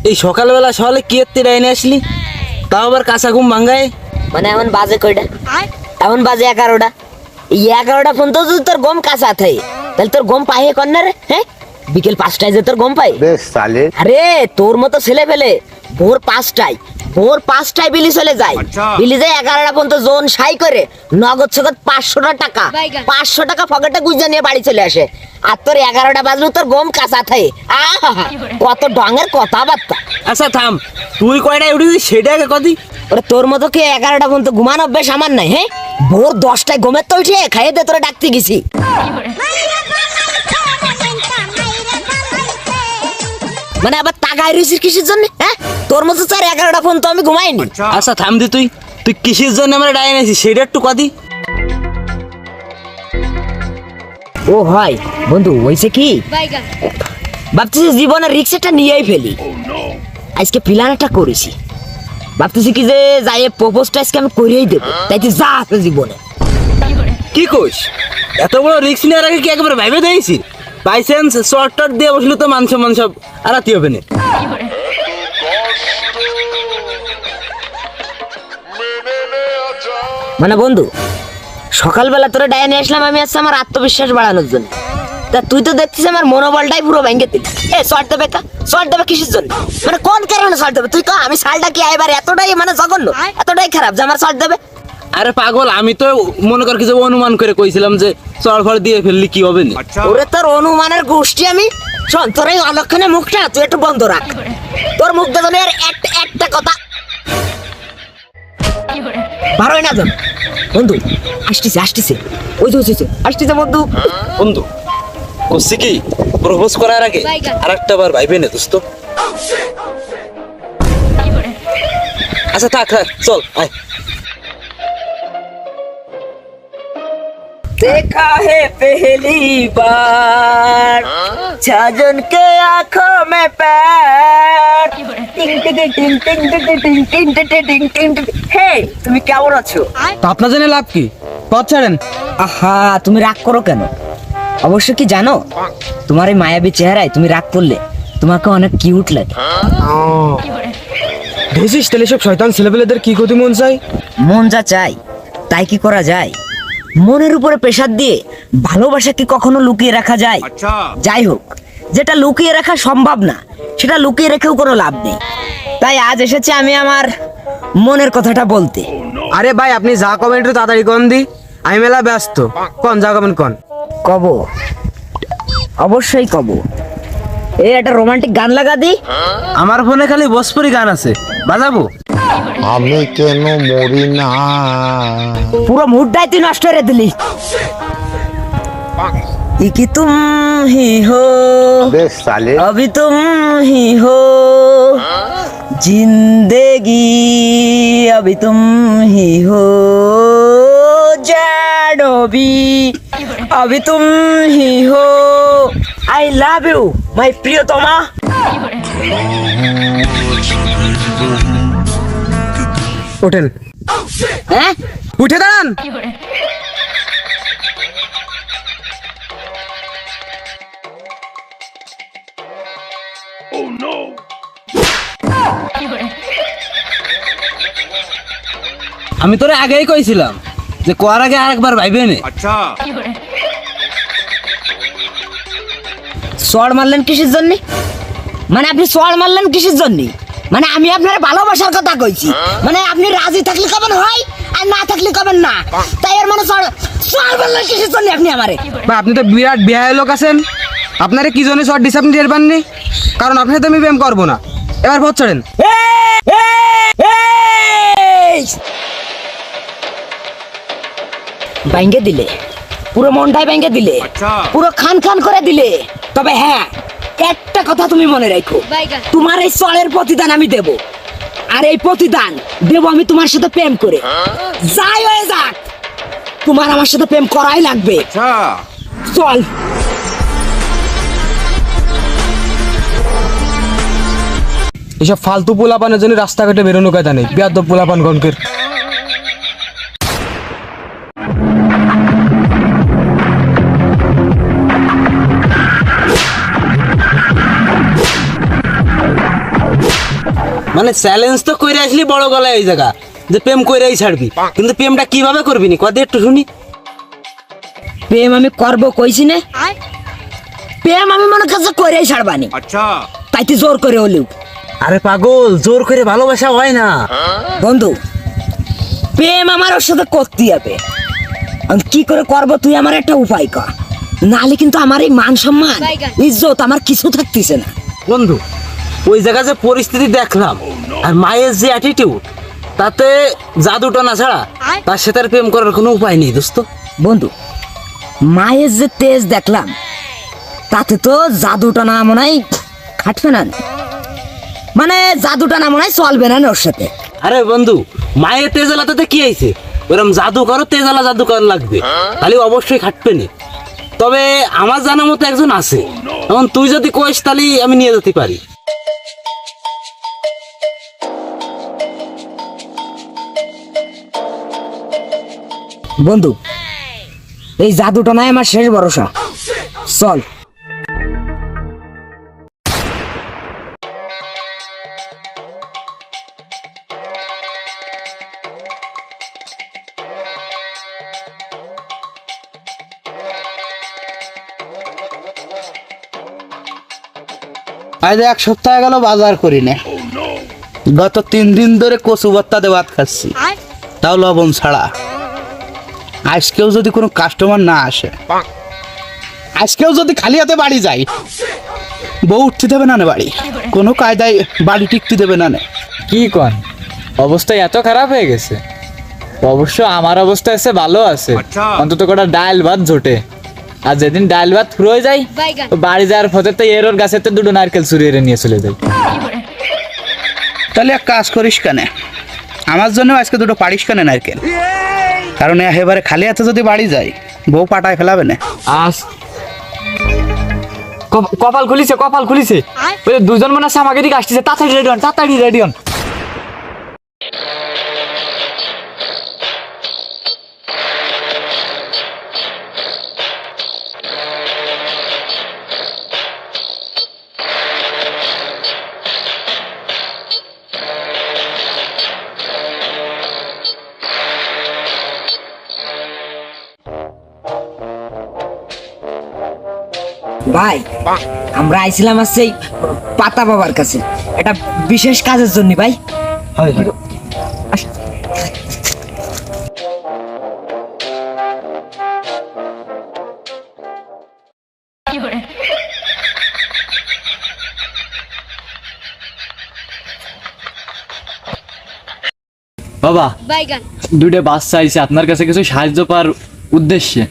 এই সকালবেলা সকালে কি এত্তি ডাইনে আসলি, তাও আবার কাঁচা ঘুম ভাঙ্গায়। মানে এমন বাজে কয়টা? এমন বাজে 11টা। এই 11টা ফোন তো যদি তোর গম কাঁচা থাকে তাহলে তোর গম পায়ে কর না রে? হ্যাঁ, বিকেল 5টায় যে তোর গম পাই। আরে তোর মতো ছেলে পেলে ভোর 5টায় বিলি চলে যায়। বিলি যায় 11টা পর্যন্ত জোন সাই করে নগদ সগদ 500 টাকা পকেটে গুঁজে নিয়ে বাড়ি চলে আসে। আর তোর 11টা বাজলো তোর গম কাঁচা থাকে। আহা, কত ডঙের কথাবার্তা। আচ্ছা থাম, তুই কয়টায় উঠেছিস সেটা আগে কদি। ওরে তোর মতো কি 11টা পর্যন্ত ঘুমানো অভ্যাস আমার নাই? হ্যাঁ, ভোর 10টায় ঘুমের তো উঠে খাইয়ে দিয়ে তোরা ডাকতে গেছি। মানে আবার তাকায় রয়েছিস কিসের জন্য? হ্যাঁ, তোর মতো চার 11টা ফোন তো আমি ঘুমাইনি। আচ্ছা থাম দি, তুই তুই কিসের জন্য আমরা ডাইনে আছিস সেটা একটু কদি। ও হয় বন্ধু, হয়েছে কি ভাবতেছি জীবনের রিক্সাটা নিয়েই ফেলি। আজকে প্ল্যান একটা করেছি, ভাবতেছি কি যে যাই প্রপোজটা আজকে আমি করেই দেবো, তাই তো যা আছে জীবনে। কি কইস? এত বড় রিস্ক নেওয়ার আগে কি একেবারে ভাইবে দিয়েছি? বাই চান্স শর্ট টট দিয়ে বসলে তো মান সব আরাতি হবে না। মানে বন্ধু, সকালবেলা তোরা ডায়া নিয়ে আসলাম আমি আজকে আমার আত্মবিশ্বাস বাড়ানোর জন্য। তা তুই তো দেখছিস আমার মনোবলটাই পুরো ভেঙে দিলি। শর্ট দেবে কা? শর্ট দেবে কিসের জন্য? মানে কোন কারণে শর্ট দেবে? তুই ক আমি শালটা কি এবার এতটাই মানে জঘন্য, এতটাই খারাপ যে আমার শর্ট দেবে? আরে পাগল, আমি তো মনে কর কিছু অনুমান করে কইছিলাম যে চড় ফড় দিয়ে ফেললি কি হবে না। ওরে তোর অনুমানের গোষ্ঠী আমি। শোন, তোর এই অলক্ষণে মুখটা তুই একটু বন্ধ রাখ। তোর মুখ দেখো আর একটা কথা বারোই না জন। বন্ধু আসতেছে ওই যে আসতেছে বন্ধু। বন্ধু করছি কি, প্রপোজ করার আগে আর একটা বার ভাইবে না দোস্ত। আচ্ছা থাক চল আয়। देखा है पहली बार साजन के आंखों में प्यार टिंग टिंग टिंग टिंग टिंग टिंग टिंग टिंग। हे তুমি কেমন আছো? তো আপনার জন্য লাভ কি? পথ ছাড়েন। আহা, তুমি রাগ করো কেন? অবশ্য কি জানো, তোমার এই মায়াবী চেহারায় তুমি রাগ করলে তোমাকে অনেক কিউট লাগে। বুঝিস তাহলে সব শয়তান ছেলেপেলেদের কি ক্ষতি মন চাই? মন যা চাই তাই কি করা যায়? মনের উপরে প্রেসার দিয়ে ভালোবাসা কি কখনো লুকিয়ে রাখা যায়? যাই হোক, যেটা লুকিয়ে রাখা সম্ভব না সেটা লুকিয়ে রেখেও কোনো লাভ নেই। তাই আজ এসেছি আমি আমার মনের কথাটা বলতে। আরে ভাই, আপনি যা কবেন একটু তাড়াতাড়ি কন দি, আমি মেলা ব্যস্ত। কন যা কবেন কন। কব, অবশ্যই কব। এই একটা রোমান্টিক গান লাগা দি। আমার ফোনে খালি ভোজপুরি গান আছে, বাজাবো? আমি কেন মরি না? পুরো মুডটাই তুই নষ্ট করে দিলি। कि तुम ही हो বেশ সালে अभी तुम ही हो जिंदगी अभी तुम ही हो जानो भी अभी तुम ही हो आई लव यू माय प्रियतमा। ওঠেন, হ্যাঁ উঠে দাঁড়ান। আমি তোরে আগেই কইছিলাম যে কোয়ার আগে আরেকবার ভাইবে নে। শর্ট মারলেন কিসের জন্য? মানে আপনি শর্ট মারলেন কিসের জন্য? মানে আমি আপনার ভালোবাসার কথা কইছি, মানে আপনি রাজি থাকলে কবেন হয় আর না থাকলে কবেন না, তাই এর মানে শর্ট মারলেন কিসের জন্য আপনি আমারে? বা আপনি তো বিরাট বিহায় লোক আছেন, আপনারে কি জন্য শর্ট দিছে আপনি টের পাননি? কারণ আপনার সাথে আমি প্রেম করবো না। এবার ভোট চড়েন। ব্যাঙ্গে দিলে, পুরো মনটাই ব্যাঙ্গে দিলে, পুরো খান খান করে দিলে। তবে হ্যাঁ, একটা কথা তুমি মনে রাখো, তোমার এই চলের প্রতিদান আমি দেব। আর এই প্রতিদান দেব আমি তোমার সাথে প্রেম করে। যাই হয়ে যাক, তোমার আমার সাথে প্রেম করাই লাগবে। চল। এসব ফালতু পোলাপানের জন্য রাস্তাঘাটে বেরোনো কথা নেই, বেয়াদব পোলাপান গণকের। মানে চ্যালেঞ্জ তো কইরা আসলি বড় গলায় এই জায়গা যে প্রেম কইরাই ছাড়বি, কিন্তু প্রেমটা কিভাবে করবি নি কদি একটু শুনি। প্রেম আমি করবো কইছি না, প্রেম আমি মনে কাছে করেই ছাড়বানি, তাই তুই জোর করে হলেও। আরে পাগল, জোর করে ভালোবাসা হয় না বন্ধু, প্রেম আমার ওর সাথে করতে হবে। আমি কি করে করবো তুই আমার একটা উপায় কর, নাহলে কিন্তু আমার এই মান সম্মান ইজ্জত আমার কিছু থাকতেছে না। বন্ধু। ওই জায়গা যে পরিস্থিতি দেখলাম আর মায়ের যে অ্যাটিটিউড, তাতে জাদুটা না ছাড়া তার সাথে আর প্রেম করার কোনো উপায় নেই দোস্ত। বন্ধু, মায়ের যে তেজ দেখলাম তাতে তো জাদুটা না মনে হয় খাটবে না, মানে জাদুটা না মনে হয় চলবে না ওর সাথে। আরে বন্ধু, মায়ের তেজালাতে কি হয়েছে, ওরকম জাদু করো তেজালা জাদু কর লাগবে, তাহলে অবশ্যই খাটবে না। তবে আমার জানা মতো একজন আছে, এখন তুই যদি কইস তাহলে আমি নিয়ে যেতে পারি। বন্ধু, এই জাদুটা নাই আমার শেষ ভরসা, চল। আজ এক সপ্তাহ গেল বাজার করি না, গত 3 দিন ধরে কচু ভর্তা দিয়ে ভাত খাচ্ছি, তাও লবণ ছাড়া। আজকেও যদি কোনো কাস্টমার না আসে, আজকেও যদি খালি হাতে বাড়ি যাই, বউ উঠতে দেবে না বাড়ি, কোনো কায়দায় বাড়ি টিকতে দেবে না। কি কন, অবস্থা এত খারাপ হয়ে গেছে? অবশ্য আমার অবস্থা এসে ভালো আছে, অন্তত কটা ডাল ভাত জোটে। আর যেদিন ডাল ভাত ফুরো হয়ে যায়, বাড়ি যাওয়ার পথে তো এর ওর গাছেতে 2টো নারকেল চুরিয়ে নিয়ে চলে যায়। তাহলে এক কাজ করিস কেন, আমার জন্য আজকে 2টো পারিস কেন নারকেল, কারণ এবারে খালি হাতে যদি বাড়ি যাই, বউ পাটায় ফেলাবে না। আস কপাল খুলিছে, কপাল খুলিছে, ওই 2জন মনে আছে আমাকে দিকে আসতেছে, তাড়াতাড়ি রেডি হন, তাড়াতাড়ি রেডি হন। ভাই, আমরা আইছিলাম আছে এই পাতা বাবার কাছে একটা বিশেষ কাজের জন্য ভাই। বাবা, 2টা বাচ্চা আইছে আপনার কাছে কিছু সাহায্য পাওয়ার উদ্দেশ্যে।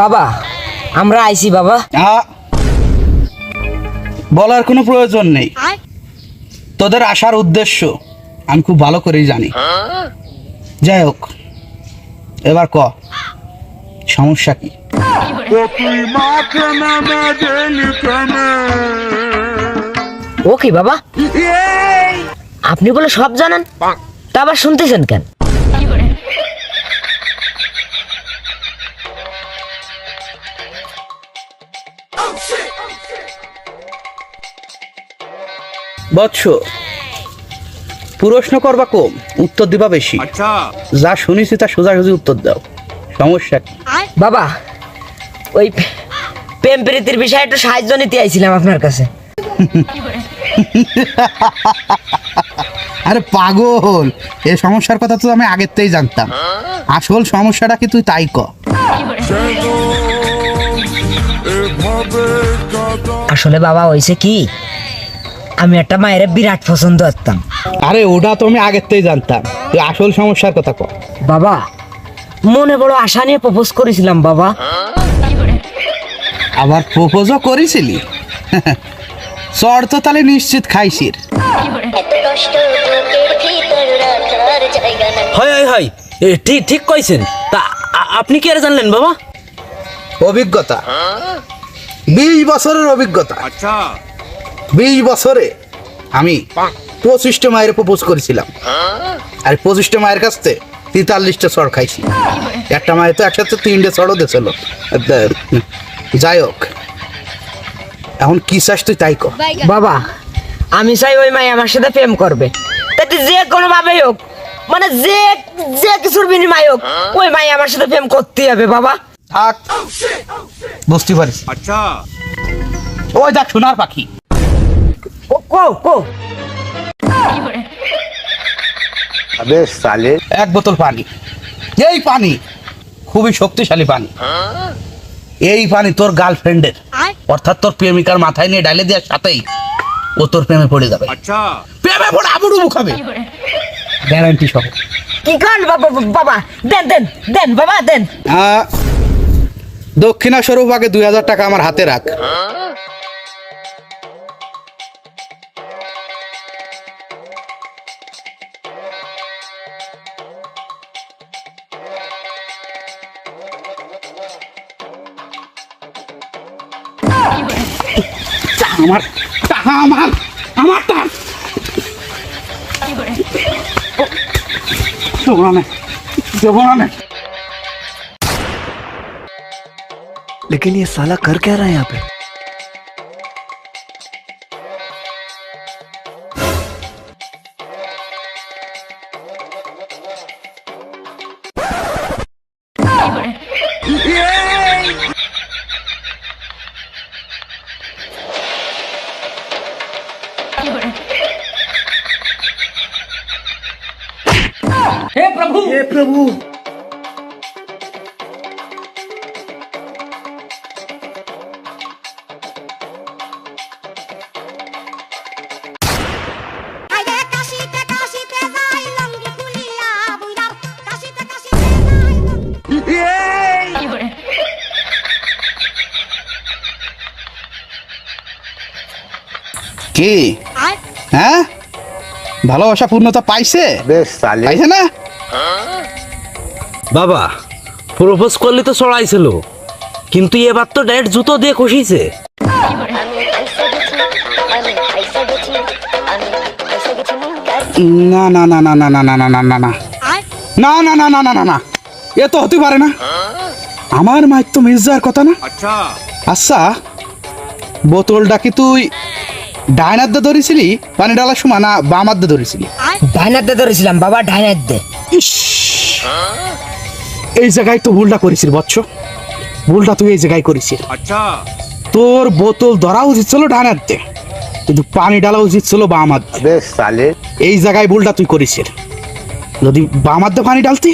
বাবা, আমরা আইছি বাবা। বলার কোনো প্রয়োজন নেই, তোদের আসার উদ্দেশ্য আমি খুব ভালো করেই জানি। যাই হোক, এবার ক সমস্যা কি? ও কি বাবা, আপনি বলে সব জানেন, তা আবার শুনতেছেন কেন? বৎস, প্রশ্ন করবা কম, উত্তর দিবা বেশি। যা শুনেছি তা সোজাসুজি উত্তর দাও, সমস্যা কি? বাবা, ওই প্রেম প্রীতির বিষয়ে একটু সাহায্য নিতে আইছিলাম আপনার কাছে। আরে পাগল, এই সমস্যার কথা তো আমি আগের থেকেই জানতাম। আসল সমস্যাটা কি তুই তাই ক। আসলে বাবা হয়েছে কি, আমি একটা মায়ের বিরাট পছন্দ করতাম। আরে ওটা তো আমি আগের থেকেই জানতাম, তুই আসল সমস্যার কথা ক। বাবা, মনে বড় আশা নিয়ে প্রপোজ করেছিলাম বাবা। আবার প্রপোজও করেছিলি? চড় তো তাহলে নিশ্চিত খাইছির। হয় হয়, ঠিক ঠিক কইছেন। তা আপনি কি আর জানলেন বাবা? অভিজ্ঞতা, 20 বছরের অভিজ্ঞতা। 20 বছরে আমি 25টা মায়ের প্রপোজ করেছিলাম, আর 25টা মায়ের কাছ থেকে 43টা চড় খাইছি। একটা মায়ে তো একসাথে 3টে চড়ও দিয়েছিল। যাই হোক, এখন কি চাস তুই তাই কর। বাবা আমি চাই ওই মাই আমার সাথে প্রেম করবে, তাতে যে কোনো ভাবেই হোক, মানে যে যে কিছুর বিনিময় হোক, ওই মাই আমার সাথে প্রেম করতেই হবে বাবা। থাক, বুঝতে পারিস। আচ্ছা, ওই দেখ সোনার পাখি। ও কো কো अबे साले এক বোতল পানি। এই পানি খুবই শক্তিশালী পানি। এই পানি তোর গার্লফ্রেন্ডের, অর্থাৎ তোর প্রেমিকার মাথায় নিয়ে ডালে দেওয়ার সাথেই ও তোর প্রেমে পড়ে যাবে। আচ্ছা, প্রেমে পড়ে আবুডুবু খাবে, গ্যারান্টি সহ। কি কর বাবা? বাবা দেন দেন দেন বাবা দেন। দক্ষিণা স্বরূপ আগে 2000 টাকা আমার হাতে রাখ। আমার টাকা, আমার আমার টাকা দেবো না। लेकिन ये साला कर क्या रहा है यहाँ पे? हे प्रभु আরে কাশিতে কাশিতে যাই লঙ্গি খুলিয়া বুইরার কাশিতে কাশিতে যাই কি হ্যাঁ, ভালোবাসা পূর্ণতা পাইছে? अबे साले পাইছে না? বাবা প্রপোজ করলে তো চড়াইছিল, কিন্তু এবার তো ডাইরেক্ট জুতো দিয়ে কষিছে। না না না না না না না না না না না না না না না না না না না, এ তো হতে পারে না। আমার মায়ের তো মির্জার কথা না। আচ্ছা, বোতলটা কি তুই ডাইন হাতে ধরেছিলি পানি ডালার সময়, না বাম হাতে ধরেছিলি? ডাইনাতে ধরেছিলাম বাবা, ডাইনাতে। ইস, এই জায়গায় তো ভুলটা করেছিস বৎস, ভুলটা তুই এই জায়গায় করেছিস। তোর বোতল ধরা উচিত ছিল ডান হাতে, কিন্তু পানি ডালা উচিত ছিল বাম হাতে। अबे साले এই জায়গায় ভুলটা তুই করেছিস। যদি বাম হাতে পানি ডালতি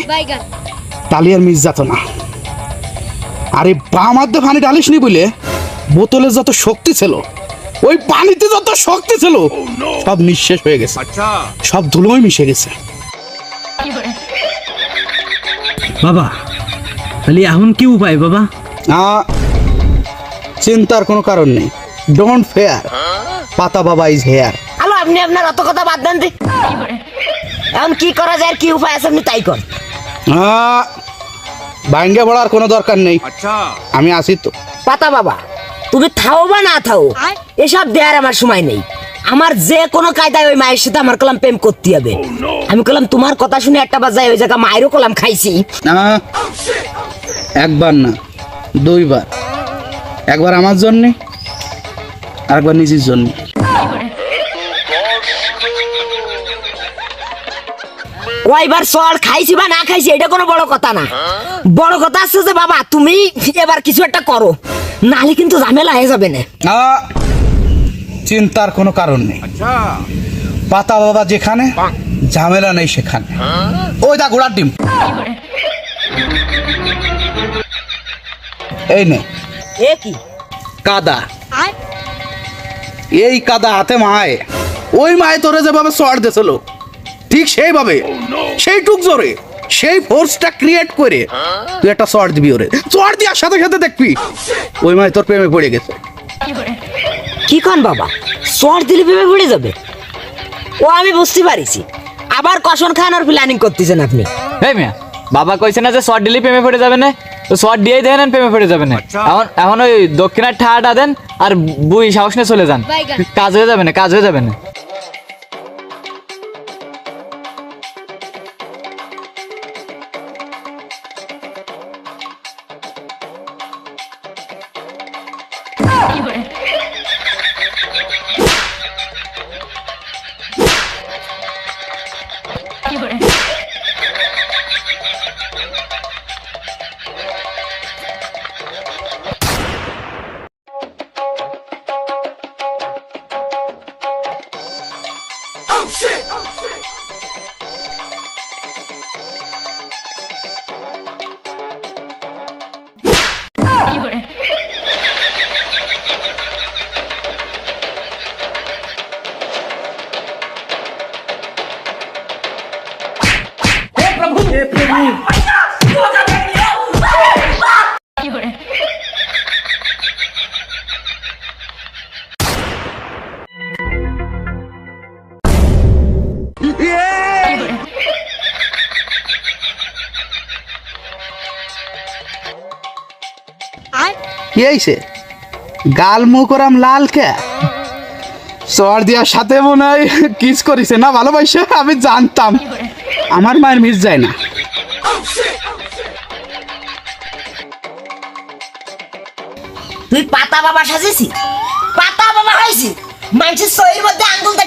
তাহলে আর মিস যেত না। আরে বাম হাতে পানি ডালিসনি বলে বোতলের যত শক্তি ছিল, ওই পানিতে যত শক্তি ছিল, সব নিঃশেষ হয়ে গেছে, সব ধুলোয় মিশে গেছে। বাবা তাহলে এখন কি উপায় বাবা? চিন্তার কোনো কারণ নেই। ডোন্ট ফেয়ার, পাতা বাবা ইজ হেয়ার। হ্যালো, আপনি আপনার অত কথা বাদ দেন। এখন কি করা যায়, কি উপায় আছে আপনি তাই কর। ভাঙ্গে পড়ার কোনো দরকার নেই, আমি আসি তো। পাতা বাবা তুমি থাও বা না থাও, এসব দেওয়ার আমার সময় নেই। আমার যে কোনো কায়দায় ওই মায়ের সাথে আমার কলাম প্রেম করতে হবে। আমি কলাম তোমার কথা শুনে একটা বাজায় ওই জায়গা মায়েরও কলাম খাইছি। একবার না, দুইবার। একবার আমার জন্যে, আরেকবার নিজের জন্য। ওইবার সর খাইছি বা না খাইছি এটা কোনো বড় কথা না। বড় কথা আছে যে বাবা তুমি এবার কিছু একটা করো, নাহলে কিন্তু ঝামেলা হয়ে যাবে না। চিন্তার কোনো কারণ নেই। পাতা বাবা যেখানে, ঝামেলা নেই সেখানে। ওই দা ঘোড়ার ডিম, এই নে এ কি কাদা। এই কাদা হাতে মায়ে, ওই মায়ে তোরে যেভাবে চড় দিয়েছিল, ঠিক সেইভাবে, সেইটুক জোরে, সেই ফোর্সটা ক্রিয়েট করে তুই একটা চড় দিবি ওরে। চড় দেওয়ার সাথে সাথে দেখবি ওই মায়ে তোর প্রেমে পড়ে গেছে। কি কন বাবা, সর দিলে ভেবে পড়ে যাবে? ও আমি বুঝতে পারিছি, আবার কসন খাওয়ানোর প্ল্যানিং করতেছেন আপনি। এই মিয়া, বাবা কইছে না যে শর্ট দিলেই প্রেমে পড়ে যাবে না, তো শর্ট দিয়েই দেন প্রেমে পড়ে যাবে না। এখন এখন ওই দক্ষিণার ঠাটা দেন আর বুই সাহস নিয়ে চলে যান, কাজ হয়ে যাবে না, কাজ হয়ে যাবে না। কি হয়েছে? গাল মুখ ওরাম লাল কে? চর দেওয়ার সাথে মনে হয় কিস করিছে না ভালোবাসা? আমি জানতাম আমার মায়ের মিস যায় না। তুই পাতা বাবা সাজেছি, পাতা বাবা হয়েছি, মানুষের শরীর মধ্যে আঙ্গুলটা